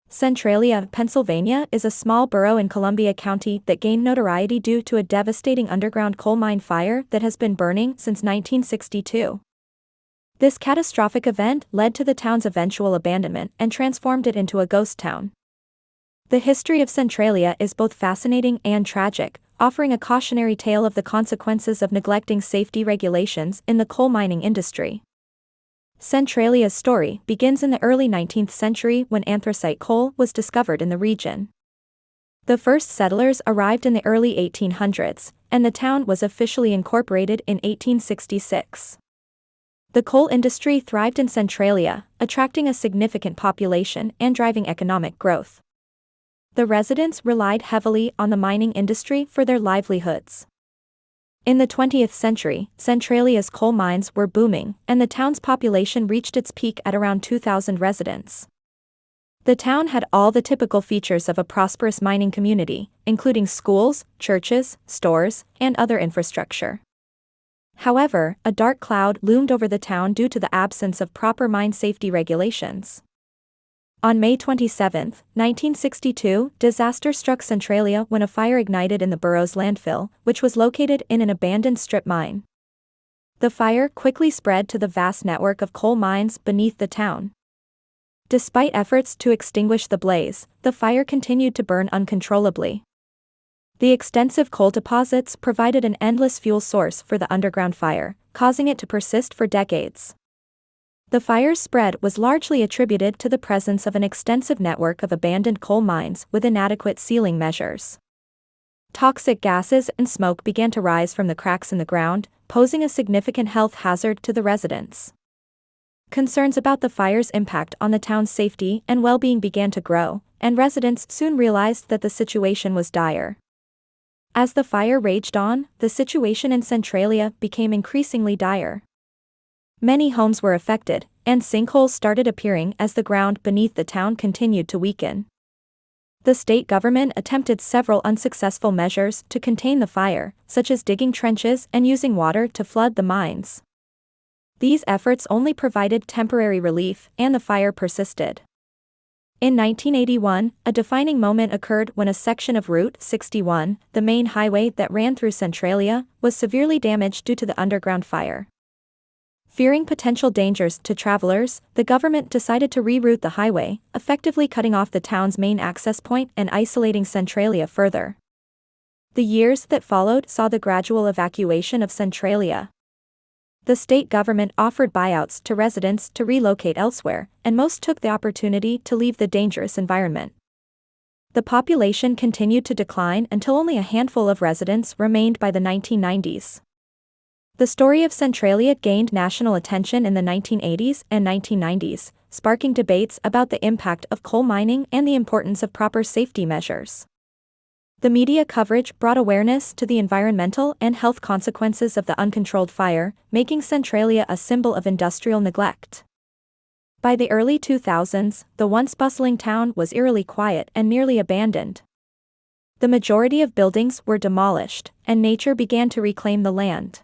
Centralia, Pennsylvania is a small borough in Columbia County that gained notoriety due to a devastating underground coal mine fire that has been burning since 1962. This catastrophic event led to the town's eventual abandonment and transformed it into a ghost town. The history of Centralia is both fascinating and tragic, offering a cautionary tale of the consequences of neglecting safety regulations in the coal mining industry. Centralia's story begins in the early 19th century when anthracite coal was discovered in the region. The first settlers arrived in the early 1800s, and the town was officially incorporated in 1866. The coal industry thrived in Centralia, attracting a significant population and driving economic growth. The residents relied heavily on the mining industry for their livelihoods. In the 20th century, Centralia's coal mines were booming, and the town's population reached its peak at around 2,000 residents. The town had all the typical features of a prosperous mining community, including schools, churches, stores, and other infrastructure. However, a dark cloud loomed over the town due to the absence of proper mine safety regulations. On May 27, 1962, disaster struck Centralia when a fire ignited in the borough's landfill, which was located in an abandoned strip mine. The fire quickly spread to the vast network of coal mines beneath the town. Despite efforts to extinguish the blaze, the fire continued to burn uncontrollably. The extensive coal deposits provided an endless fuel source for the underground fire, causing it to persist for decades. The fire's spread was largely attributed to the presence of an extensive network of abandoned coal mines with inadequate sealing measures. Toxic gases and smoke began to rise from the cracks in the ground, posing a significant health hazard to the residents. Concerns about the fire's impact on the town's safety and well-being began to grow, and residents soon realized that the situation was dire. As the fire raged on, the situation in Centralia became increasingly dire. Many homes were affected, and sinkholes started appearing as the ground beneath the town continued to weaken. The state government attempted several unsuccessful measures to contain the fire, such as digging trenches and using water to flood the mines. These efforts only provided temporary relief, and the fire persisted. In 1981, a defining moment occurred when a section of Route 61, the main highway that ran through Centralia, was severely damaged due to the underground fire. Fearing potential dangers to travelers, the government decided to reroute the highway, effectively cutting off the town's main access point and isolating Centralia further. The years that followed saw the gradual evacuation of Centralia. The state government offered buyouts to residents to relocate elsewhere, and most took the opportunity to leave the dangerous environment. The population continued to decline until only a handful of residents remained by the 1990s. The story of Centralia gained national attention in the 1980s and 1990s, sparking debates about the impact of coal mining and the importance of proper safety measures. The media coverage brought awareness to the environmental and health consequences of the uncontrolled fire, making Centralia a symbol of industrial neglect. By the early 2000s, the once bustling town was eerily quiet and nearly abandoned. The majority of buildings were demolished, and nature began to reclaim the land.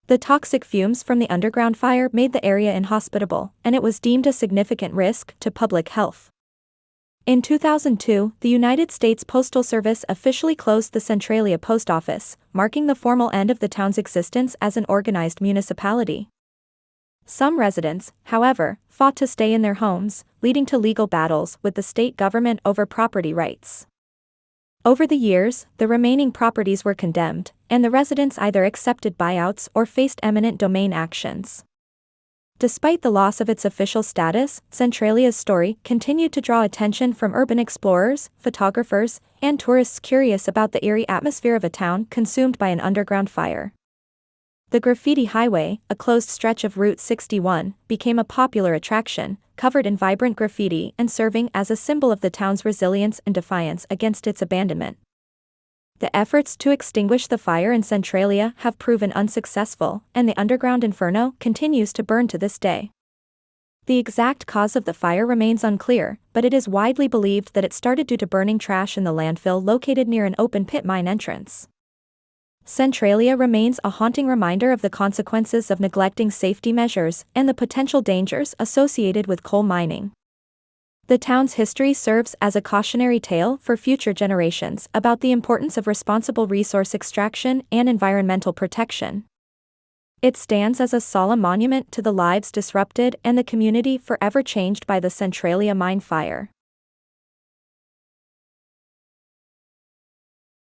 The toxic fumes from the underground fire made the area inhospitable, and it was deemed a significant risk to public health. In 2002, the United States Postal Service officially closed the Centralia Post Office, marking the formal end of the town's existence as an organized municipality. Some residents, however, fought to stay in their homes, leading to legal battles with the state government over property rights. Over the years, the remaining properties were condemned, and the residents either accepted buyouts or faced eminent domain actions. Despite the loss of its official status, Centralia's story continued to draw attention from urban explorers, photographers, and tourists curious about the eerie atmosphere of a town consumed by an underground fire. The Graffiti Highway, a closed stretch of Route 61, became a popular attraction, covered in vibrant graffiti and serving as a symbol of the town's resilience and defiance against its abandonment. The efforts to extinguish the fire in Centralia have proven unsuccessful, and the underground inferno continues to burn to this day. The exact cause of the fire remains unclear, but it is widely believed that it started due to burning trash in the landfill located near an open pit mine entrance. Centralia remains a haunting reminder of the consequences of neglecting safety measures and the potential dangers associated with coal mining. The town's history serves as a cautionary tale for future generations about the importance of responsible resource extraction and environmental protection. It stands as a solemn monument to the lives disrupted and the community forever changed by the Centralia mine fire.